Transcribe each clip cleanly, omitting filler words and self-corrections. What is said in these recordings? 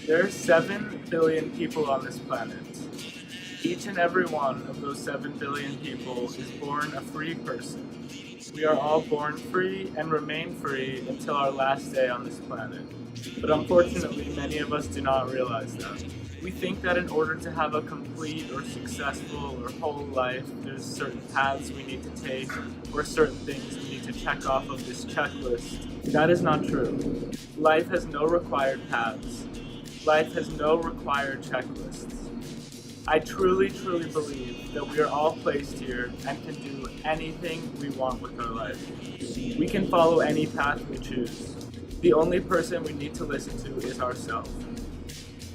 There are 7 billion people on this planet. Each and every one of those 7 billion people is born a free person. We are all born free and remain free until our last day on this planet. But unfortunately, many of us do not realize that. We think that in order to have a complete or successful or whole life, there's certain paths we need to take or certain things we need to check off of this checklist. That is not true. Life has no required paths. Life has no required checklists. I truly believe that we are all placed here and can do anything we want with our life. We can follow any path we choose. The only person we need to listen to is ourselves.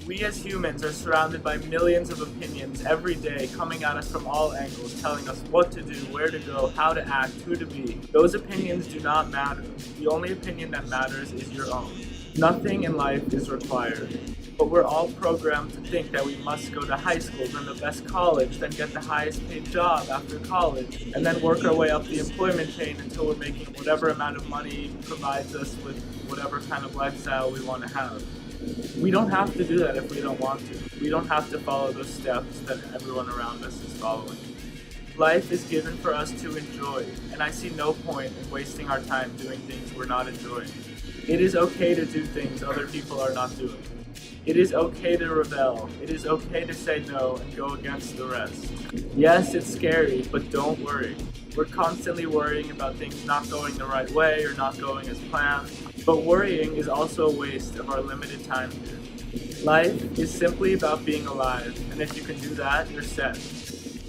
We as humans are surrounded by millions of opinions every day coming at us from all angles, telling us what to do, where to go, how to act, who to be. Those opinions do not matter. The only opinion that matters is your own. Nothing in life is required. But we're all programmed to think that we must go to high school, then the best college, then get the highest paid job after college, and then work our way up the employment chain until we're making whatever amount of money provides us with whatever kind of lifestyle we want to have. We don't have to do that if we don't want to. We don't have to follow those steps that everyone around us is following. Life is given for us to enjoy, and I see no point in wasting our time doing things we're not enjoying. It is okay to do things other people are not doing. It is okay to rebel. It is okay to say no and go against the rest. Yes, it's scary, but don't worry. We're constantly worrying about things not going the right way or not going as planned, but worrying is also a waste of our limited time here. Life is simply about being alive, and if you can do that, you're set.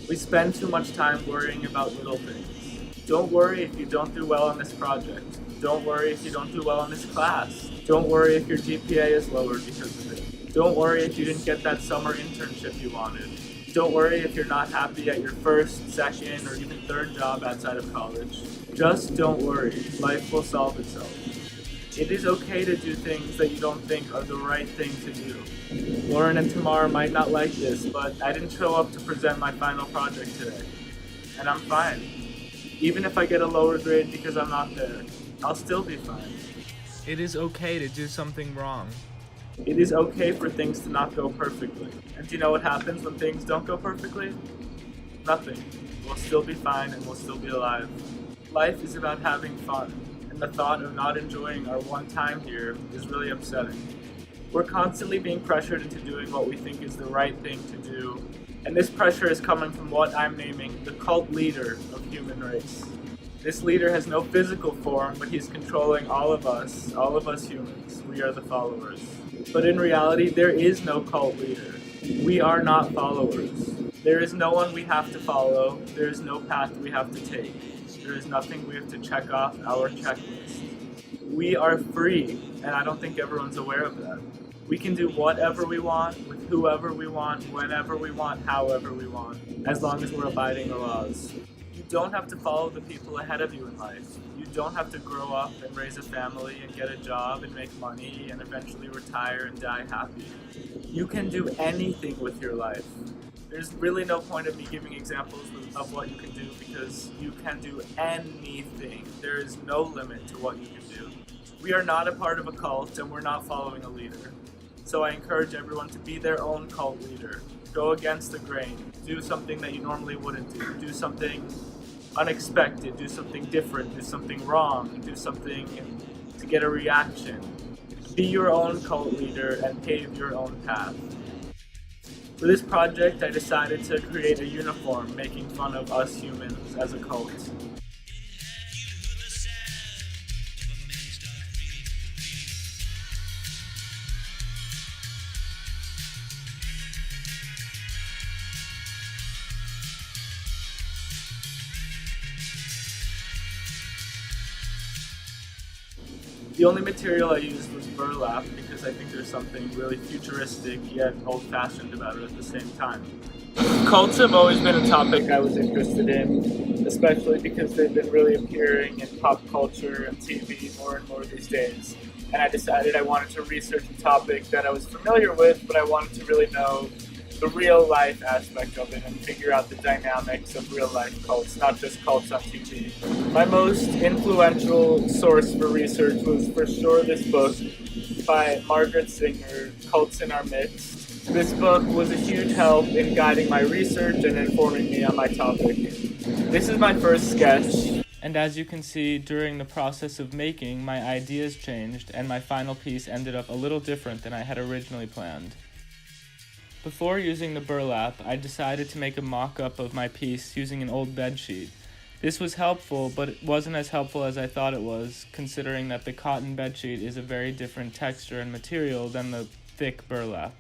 We spend too much time worrying about little things. Don't worry if you don't do well on this project. Don't worry if you don't do well in this class. Don't worry if your GPA is lower because of it. Don't worry if you didn't get that summer internship you wanted. Don't worry if you're not happy at your first, second, or even third job outside of college. Just don't worry. Life will solve itself. It is okay to do things that you don't think are the right thing to do. Lauren and Tamar might not like this, but I didn't show up to present my final project today. And I'm fine. Even if I get a lower grade because I'm not there, I'll still be fine. It is okay to do something wrong. It is okay for things to not go perfectly. And do you know what happens when things don't go perfectly? Nothing. We'll still be fine and we'll still be alive. Life is about having fun, and the thought of not enjoying our one time here is really upsetting. We're constantly being pressured into doing what we think is the right thing to do, and this pressure is coming from what I'm naming the cult leader of human race. This leader has no physical form, but he's controlling all of us humans. We are the followers. But in reality, there is no cult leader. We are not followers. There is no one we have to follow. There is no path we have to take. There is nothing we have to check off our checklist. We are free, and I don't think everyone's aware of that. We can do whatever we want, with whoever we want, whenever we want, however we want, as long as we're abiding the laws. You don't have to follow the people ahead of you in life. You don't have to grow up and raise a family and get a job and make money and eventually retire and die happy. You can do anything with your life. There's really no point of me giving examples of what you can do because you can do anything. There is no limit to what you can do. We are not a part of a cult and we're not following a leader. So I encourage everyone to be their own cult leader. Go against the grain. Do something that you normally wouldn't do. Do something unexpected. Do something different. Do something wrong. Do something to get a reaction. Be your own cult leader and pave your own path. For this project, I decided to create a uniform making fun of us humans as a cult. The only material I used was burlap because I think there's something really futuristic yet old-fashioned about it at the same time. Cults have always been a topic I was interested in, especially because they've been really appearing in pop culture and TV more and more these days. And I decided I wanted to research a topic that I was familiar with, but I wanted to really know the real life aspect of it and figure out the dynamics of real life cults, not just cults on TV. My most influential source for research was for sure this book, by Margaret Singer, Cults in Our Midst. This book was a huge help in guiding my research and informing me on my topic. This is my first sketch. And as you can see, during the process of making, my ideas changed and my final piece ended up a little different than I had originally planned. Before using the burlap, I decided to make a mock-up of my piece using an old bedsheet. This was helpful, but it wasn't as helpful as I thought it was, considering that the cotton bedsheet is a very different texture and material than the thick burlap.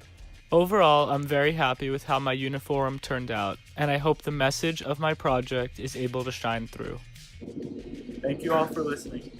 Overall, I'm very happy with how my uniform turned out, and I hope the message of my project is able to shine through. Thank you all for listening.